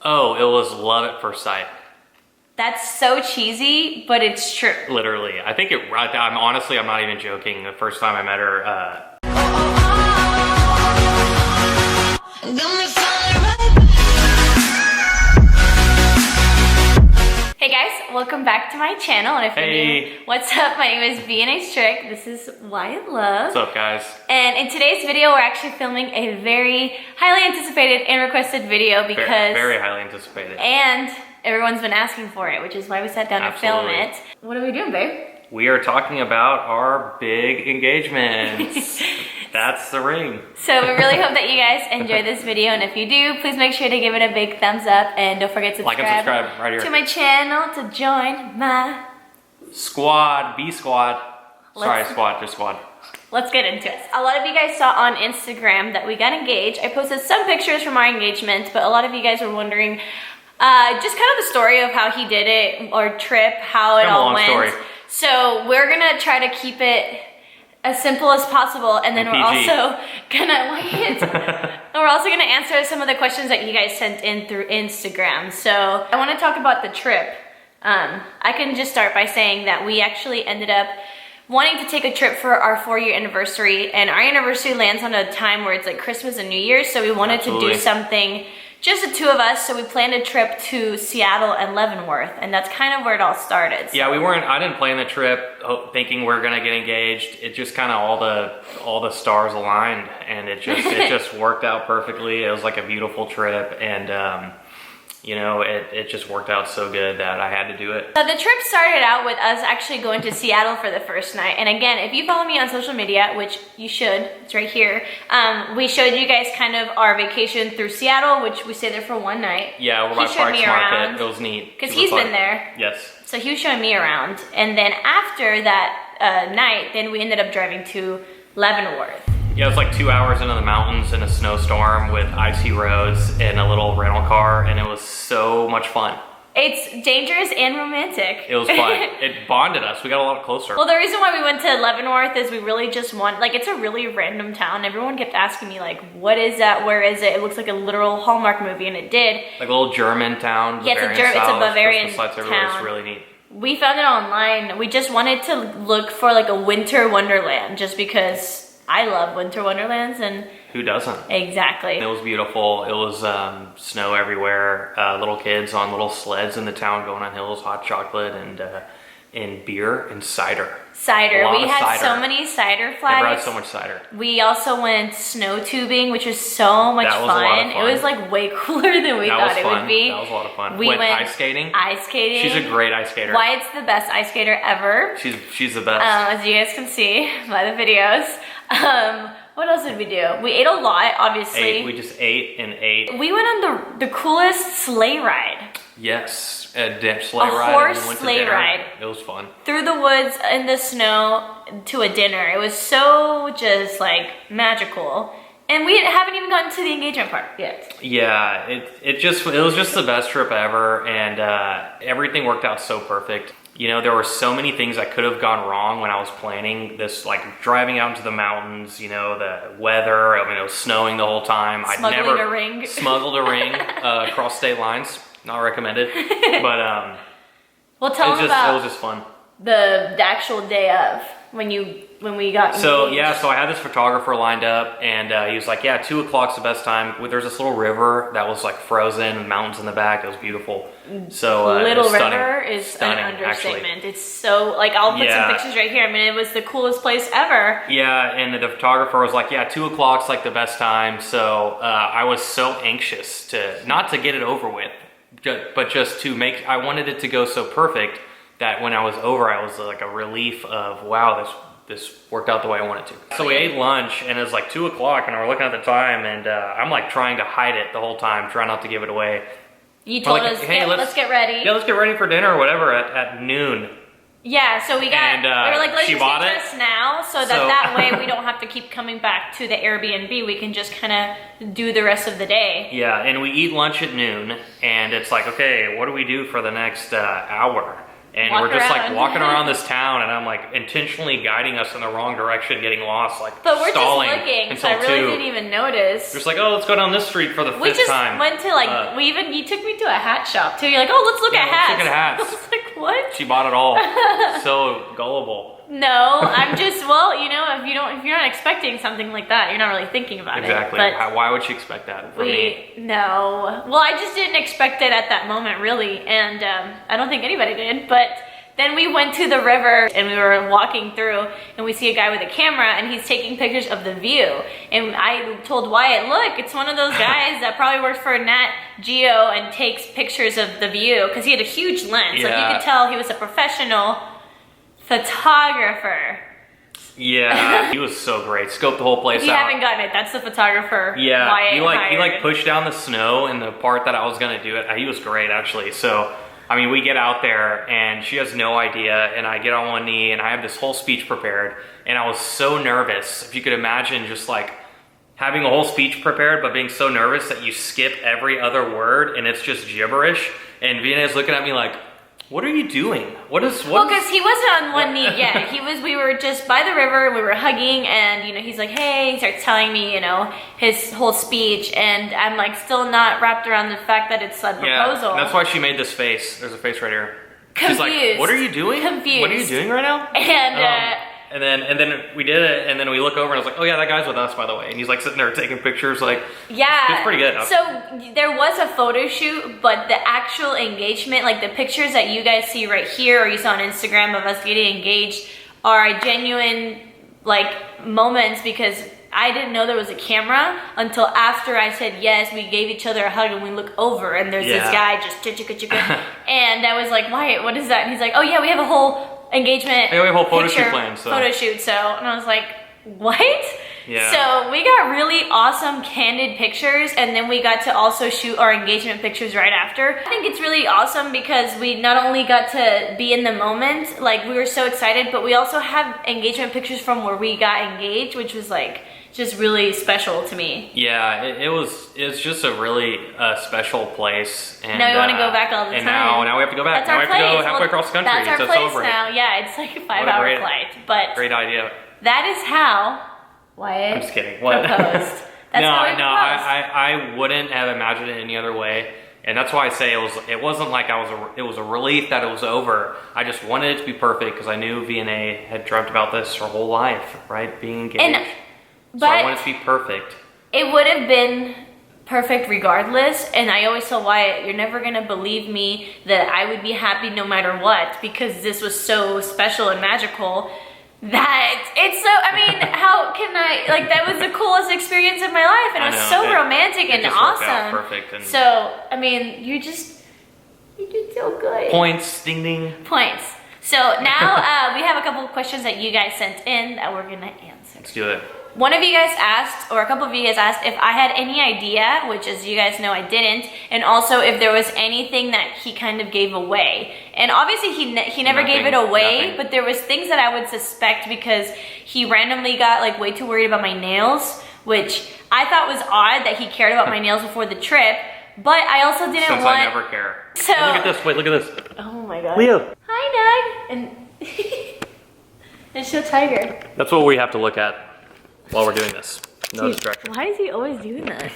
Oh, it was love at first sight. That's so cheesy, but it's true. Literally. I think I'm not even joking. The first time I met her, Hey guys, welcome back to my channel. And if you're new, what's up? My name is vianney.strick. This is Wyatt Love. What's up, guys? And in today's video, we're actually filming a very highly anticipated and requested video because very highly anticipated. And everyone's been asking for it, which is why we sat down to film it. What are we doing, babe? We are talking about our big engagements. That's the ring. So we really hope that you guys enjoy this video, and if you do, please make sure to give it a big thumbs up, and don't forget to like and subscribe right here to my channel to join my squad. B-squad. Sorry, squad, just squad. Let's get into it. A lot of you guys saw on Instagram that we got engaged. I posted some pictures from our engagement, but a lot of you guys were wondering just kind of the story of how he did it, or trip, how it all went. Story. So we're gonna try to keep it as simple as possible, and then we're also gonna answer some of the questions that you guys sent in through Instagram. So I want to talk about the trip. I can just start by saying that we actually ended up wanting to take a trip for our 4-year anniversary, and our anniversary lands on a time where it's like Christmas and New Year's, so we wanted to do something just the two of us, so we planned a trip to Seattle and Leavenworth, and that's kind of where it all started. So. Yeah, I didn't plan the trip thinking we're gonna get engaged. It just kind of all the stars aligned, and it just worked out perfectly. It was like a beautiful trip, and you know, it just worked out so good that I had to do it. So the trip started out with us actually going to Seattle for the first night. And again, if you follow me on social media, which you should, it's right here, we showed you guys kind of our vacation through Seattle, which we stayed there for one night. Yeah, we're by Parks Market. It was neat. Because he's been there. Yes. So he was showing me around. And then after that night, then we ended up driving to Leavenworth. Yeah, it was like 2 hours into the mountains in a snowstorm with icy roads and a little rental car, and it was so much fun. It's dangerous and romantic. It was fun. It bonded us. We got a lot closer. Well, the reason why we went to Leavenworth is we really just like, it's a really random town. Everyone kept asking me, like, what is that? Where is it? It looks like a literal Hallmark movie, and it did. Like a little German town. Yeah, it's a Bavarian town. It's really neat. We found it online. We just wanted to look for like a winter wonderland, just because I love winter wonderlands, and who doesn't? Exactly. It was beautiful. It was snow everywhere. Little kids on little sleds in the town going on hills, hot chocolate, and beer and cider. Cider. We had so many cider flights. Never had so much cider. We also went snow tubing, which was so much fun. A lot of fun. It was like way cooler than we thought it would be. That was a lot of fun. We went ice skating. Ice skating. She's a great ice skater. Wyatt's the best ice skater ever. She's the best. As you guys can see by the videos. What else did we do? We ate a lot, obviously. We just ate and ate. We went on the coolest sleigh ride. Yes, a sleigh ride. A horse sleigh ride. It was fun. Through the woods in the snow to a dinner. It was so just like magical. And we haven't even gotten to the engagement part yet. Yeah, it was just the best trip ever, and everything worked out so perfect. You know, there were so many things that could have gone wrong when I was planning this, like driving out into the mountains, you know, the weather, I mean, it was snowing the whole time. Smuggling a ring. Smuggled a ring across state lines. Not recommended. But well, tell them about it was just fun. The actual day of when we got engaged. So yeah, so I had this photographer lined up, and he was like, yeah, 2 o'clock's the best time. There's this little river that was like frozen and mountains in the back. It was beautiful. So little river is an understatement. Actually. It's so, like, I'll put some pictures right here. I mean, it was the coolest place ever. Yeah, and the photographer was like, yeah, 2 o'clock's like the best time. So I was so anxious not to get it over with, but just to I wanted it to go so perfect that when I was over, I was like a relief of, wow, this worked out the way I wanted to. So we ate lunch, and it was like 2 o'clock, and we're looking at the time, and I'm like trying to hide it the whole time, trying not to give it away. You told us, hey, let's get ready. Yeah, let's get ready for dinner or whatever at noon. Yeah, so we were like, let's just get dressed now, so that way we don't have to keep coming back to the Airbnb. We can just kind of do the rest of the day. Yeah, and we eat lunch at noon, and it's like, okay, what do we do for the next hour? And we're just like walking around this town, and I'm like intentionally guiding us in the wrong direction, getting lost, like but we're stalling just looking, so until I really 2. didn't even notice. Just like, oh, let's go down this street for the 5th time. We just went to like, you took me to a hat shop too. You're like, oh, let's look at hats. Let's look at hats. I was like, what? She bought it all. So gullible. No, I'm just, well, you know, if you're not expecting something like that, you're not really thinking about Exactly. it. Exactly. Why would she expect that from me? No. Well, I just didn't expect it at that moment, really, and I don't think anybody did, but then we went to the river and we were walking through and we see a guy with a camera and he's taking pictures of the view. And I told Wyatt, look, it's one of those guys that probably works for Nat Geo and takes pictures of the view, because he had a huge lens. Like, you could tell he was a professional photographer. Yeah, he was so great. Scoped the whole place out. If you haven't gotten it, that's the photographer. Yeah, Wyatt he like pushed down the snow in the part that I was gonna do it. He was great, actually. So, I mean, we get out there and she has no idea, and I get on one knee and I have this whole speech prepared, and I was so nervous. If you could imagine just like having a whole speech prepared but being so nervous that you skip every other word and it's just gibberish, and Vianney's looking at me like, what are you doing? Well, because he wasn't on one knee yet. We were just by the river, we were hugging, and, you know, he's like, hey, he starts telling me, you know, his whole speech, and I'm like still not wrapped around the fact that it's a proposal. Yeah, that's why she made this face. There's a face right here. Confused. She's like, what are you doing? Confused. What are you doing right now? And then we did it, and then we look over and I was like, oh yeah, that guy's with us, by the way. And he's like sitting there taking pictures, like, yeah, it's pretty good. So there was a photo shoot, but the actual engagement, like the pictures that you guys see right here or you saw on Instagram of us getting engaged, are genuine like moments, because I didn't know there was a camera until after I said yes. We gave each other a hug and we look over and there's this guy just and I was like, Wyatt, what is that? And he's like, oh yeah, we have a whole engagement. Yeah, we have a whole photo shoot planned. Photo shoot. So, and I was like, what? Yeah. So we got really awesome candid pictures, and then we got to also shoot our engagement pictures right after. I think it's really awesome because we not only got to be in the moment, like we were so excited, but we also have engagement pictures from where we got engaged, which was like just really special to me. Yeah, it's just a really special place. And now we want to go back all the time. Now we have to go back. Now we have to go halfway across the country. That's our place now. Yeah, it's like a 5-hour flight. But great idea. That is how Wyatt I'm just kidding. What? proposed. That's how he proposed. I wouldn't have imagined it any other way. And that's why I say it wasn't like it was a relief that it was over. I just wanted it to be perfect because I knew Vianney had dreamt about this her whole life, right? Being engaged. So I wanted it to be perfect. It would have been perfect regardless, and I always tell Wyatt, you're never gonna believe me that I would be happy no matter what, because this was so special and magical that it's so, I mean, how can I, like, that was the coolest experience of my life, and it was so romantic and awesome. Perfect. And so, I mean, you did so good. Points, ding ding. Points. So now we have a couple of questions that you guys sent in that we're gonna answer. Let's do it. One of you guys asked, or a couple of you guys asked, if I had any idea, which as you guys know I didn't, and also if there was anything that he kind of gave away. And obviously he never gave it away, but there was things that I would suspect because he randomly got like way too worried about my nails, which I thought was odd that he cared about my nails before the trip, but I also didn't want... I never care. So, hey, look at this, wait, look at this. Oh my god. Leo. Hi, Doug. And it's so tiger. That's what we have to look at while we're doing this. No distraction. Why is he always doing that?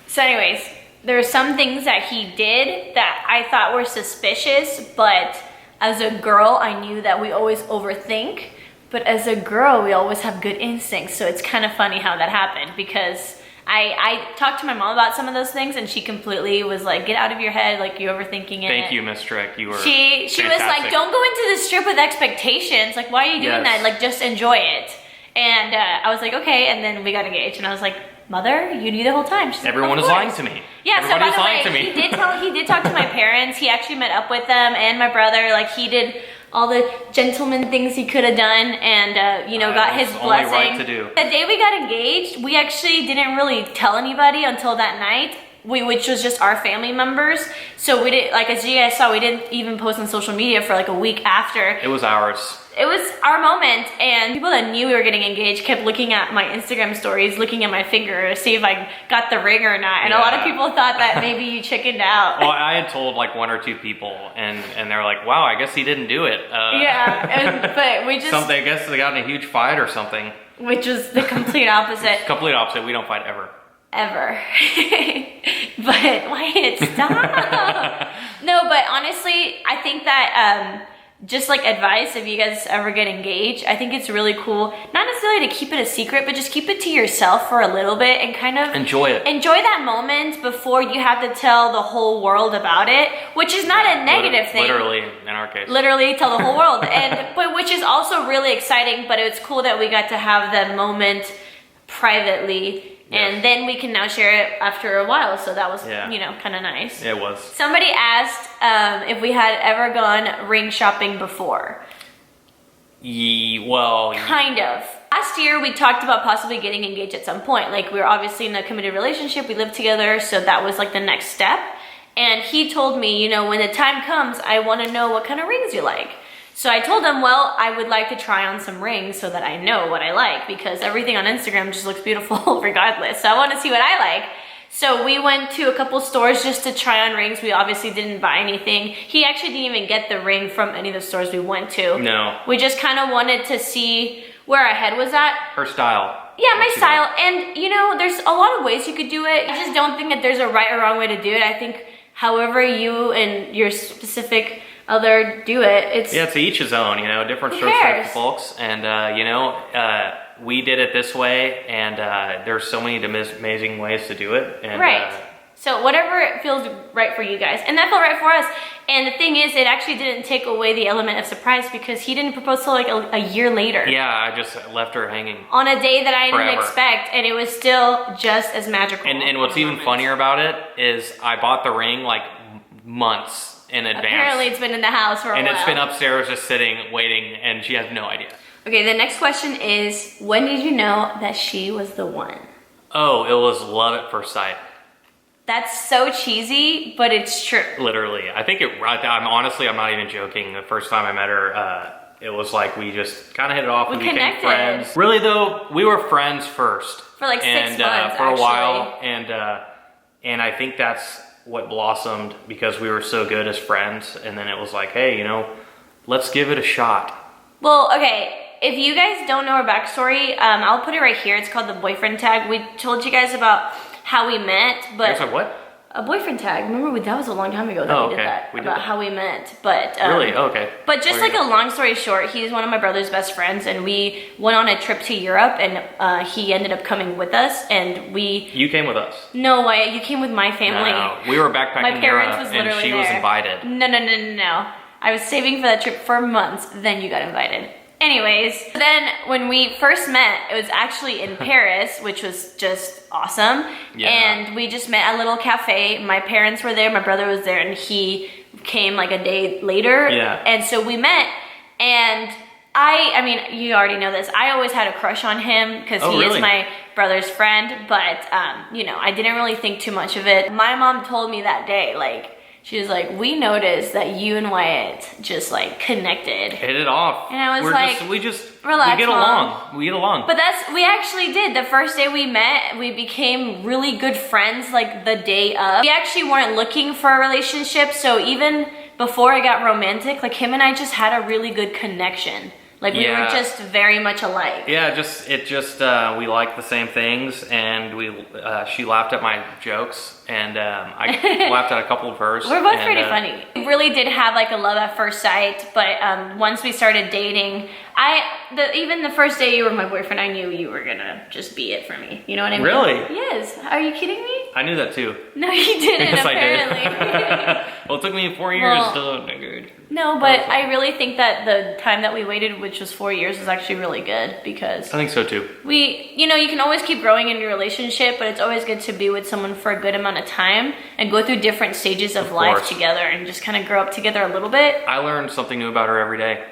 So anyways, there are some things that he did that I thought were suspicious, but as a girl, I knew that we always overthink. But as a girl, we always have good instincts. So it's kind of funny how that happened, because I talked to my mom about some of those things, and she completely was like, get out of your head, like you're overthinking it. Thank you, Miss Strick. You were She was like, don't go into this trip with expectations. Like, why are you doing that? Like, just enjoy it. And I was like, okay. And then we got engaged, and I was like, Mother, you knew the whole time. She's Everyone like, was lying to me. Yeah, Everybody so by the way, he did talk to my parents. He actually met up with them and my brother. Like, he did all the gentleman things he could have done, and you know, got his blessing. Only right to do. The day we got engaged, we actually didn't really tell anybody until that night, which was just our family members. So we didn't, like, as you guys saw, we didn't even post on social media for like a week after. It was ours. it was our moment, and people that knew we were getting engaged kept looking at my Instagram stories, looking at my finger to see if I got the ring or not. And a lot of people thought that maybe you chickened out. Well, I had told like 1 or 2 people, and they're like, "Wow, I guess he didn't do it." But we just I guess they got in a huge fight or something. Which was the complete opposite. Complete opposite. We don't fight ever. Ever. But Wyatt, stop. No, but honestly, I think that just like advice, if you guys ever get engaged, I think it's really cool, not necessarily to keep it a secret, but just keep it to yourself for a little bit and kind of enjoy it. Enjoy that moment before you have to tell the whole world about it, which is not a negative thing. Literally, in our case. Literally tell the whole world. But which is also really exciting, but it's cool that we got to have that moment privately. And then we can now share it after a while. So that was, you know, kind of nice. It was. Somebody asked if we had ever gone ring shopping before. Well, kind of. Last year, we talked about possibly getting engaged at some point. Like, we were obviously in a committed relationship. We lived together. So that was like the next step. And he told me, you know, when the time comes, I want to know what kind of rings you like. So I told him, well, I would like to try on some rings so that I know what I like, because everything on Instagram just looks beautiful regardless. So I want to see what I like. So we went to a couple stores just to try on rings. We obviously didn't buy anything. He actually didn't even get the ring from any of the stores we went to. No. We just kind of wanted to see where our head was at. Her style. Yeah, my style. And, you know, there's a lot of ways you could do it. I just don't think that there's a right or wrong way to do it. I think however you and your specific other do it, it's to each his own, you know, different strokes for folks. And you know, we did it this way, and there's so many amazing ways to do it. And, so whatever feels right for you guys, and that felt right for us. And the thing is, it actually didn't take away the element of surprise, because he didn't propose till like a year later. Yeah, I just left her hanging on a day that I forever. Didn't expect, and it was still just as magical. And what's even funnier about it is I bought the ring like months in advance. Apparently it's been in the house for a while. And it's been upstairs just sitting, waiting, and she has no idea. Okay, the next question is, when did you know that she was the one? Oh, it was love at first sight. That's so cheesy, but it's true. Literally. I think I'm honestly, I'm not even joking. The first time I met her, it was like we just kind of hit it off. We became friends. Really though, we were friends first. For like 6 months, for a while. And I think that's what blossomed, because we were so good as friends. And then it was like, hey, you know, let's give it a shot. Well, okay, if you guys don't know our backstory, I'll put it right here. It's called the boyfriend tag. We told you guys about how we met, but what? A boyfriend tag. Remember, that was a long time ago that we did that. About how we met. But really? Okay. But just like a long story short, he's one of my brother's best friends, and we went on a trip to Europe, and he ended up coming with us, and we... You came with us? No, you came with my family. No. We were backpacking in Europe, and she was invited. No. I was saving for that trip for months, then you got invited. Anyways, then when we first met, it was actually in Paris, which was just awesome. Yeah. And we just met at a little cafe. My parents were there, my brother was there, and he came like a day later. Yeah. And so we met, and I mean, you already know this. I always had a crush on him because he is my brother's friend, but you know, I didn't really think too much of it. My mom told me that day, like, she was like, we noticed that you and Wyatt just like connected. Hit it off. And I was we get along. We get along. But we actually did. The first day we met, we became really good friends like the day of. We actually weren't looking for a relationship. So even before it got romantic, like him and I just had a really good connection. Like we were just very much alike. Yeah, we liked the same things, and she laughed at my jokes, and I laughed at a couple of hers. We're both pretty funny. We really did have like a love at first sight, but once we started dating, even the first day you were my boyfriend, I knew you were gonna just be it for me. You know what I mean? Really? Yes. Are you kidding me? I knew that too. No, you didn't. Yes, apparently. I did. Well, it took me 4 years to. No, but I really think that the time that we waited, which was 4 years, was actually really good, because I think so too. You know, you can always keep growing in your relationship, but it's always good to be with someone for a good amount of time and go through different stages of life together and just kind of grow up together a little bit. I learned something new about her every day.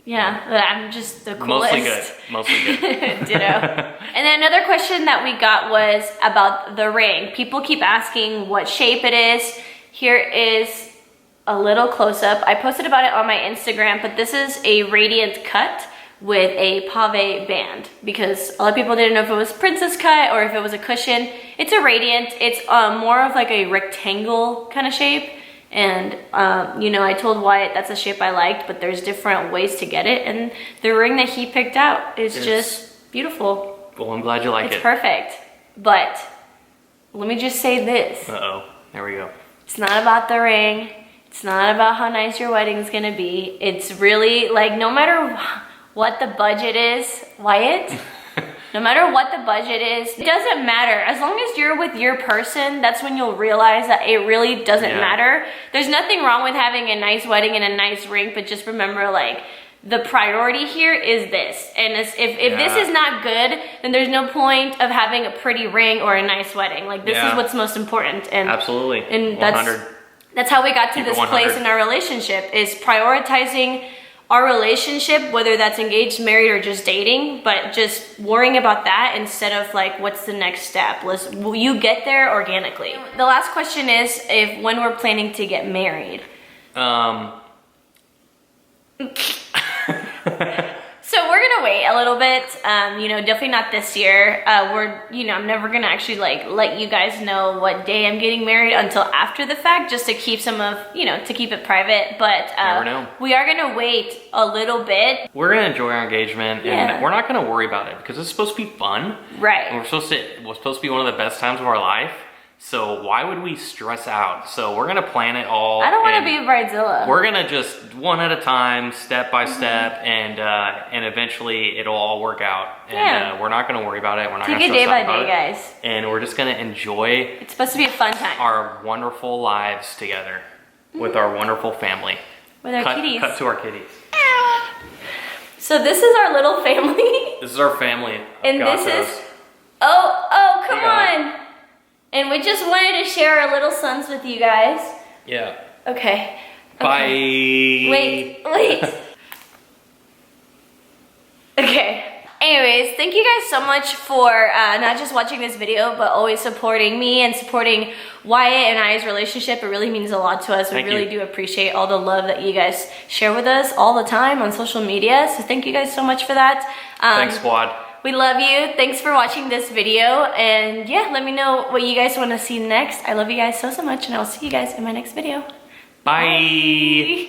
Yeah, I'm just the coolest. Mostly good. Ditto. And then another question that we got was about the ring. People keep asking what shape it is. Here is a little close up. I posted about it on my Instagram, but this is a radiant cut with a pave band because a lot of people didn't know if it was princess cut or if it was a cushion. It's a radiant. It's more of like a rectangle kind of shape. And, you know, I told Wyatt that's a shape I liked, but there's different ways to get it. And the ring that he picked out is just beautiful. Well, I'm glad you like it. It's perfect. But let me just say this. Uh-oh, there we go. It's not about the ring. It's not about how nice your wedding's gonna be. It's really like, no matter what the budget is, Wyatt, no matter what the budget is, it doesn't matter. As long as you're with your person, that's when you'll realize that it really doesn't matter. There's nothing wrong with having a nice wedding and a nice ring, but just remember, like, the priority here is this. And if this is not good, then there's no point of having a pretty ring or a nice wedding. Like, this is what's most important. And absolutely. And that's how we got to this place in our relationship, is prioritizing our relationship, whether that's engaged, married, or just dating, but just worrying about that instead of like, what's the next step? Will you get there organically? The last question is when we're planning to get married. So we're gonna wait a little bit. You know, definitely not this year. I'm never gonna actually like let you guys know what day I'm getting married until after the fact, just to keep to keep it private. But never know. We are gonna wait a little bit. We're gonna enjoy our engagement, and we're not gonna worry about it because it's supposed to be fun, right? And we're supposed to be one of the best times of our life. So why would we stress out? So we're gonna plan it all. I don't want to be a bridezilla. We're gonna just one at a time, step by step, and eventually it'll all work out. And we're not gonna worry about it. We're not take gonna it day stress by out day, about it. guys. And we're just gonna enjoy. It's supposed to be a fun time. Our wonderful lives together with our wonderful family. With our kitties. Cut to our kitties. So this is our little family. This is our family. And this is. Oh, come on. And we just wanted to share our little sons with you guys. Yeah. Okay. Bye. Wait. Okay. Anyways, thank you guys so much for not just watching this video, but always supporting me and supporting Wyatt and I's relationship. It really means a lot to us. We really do appreciate all the love that you guys share with us all the time on social media. So thank you guys so much for that. Thanks, squad. We love you. Thanks for watching this video. And yeah, let me know what you guys want to see next. I love you guys so much, and I'll see you guys in my next video. Bye.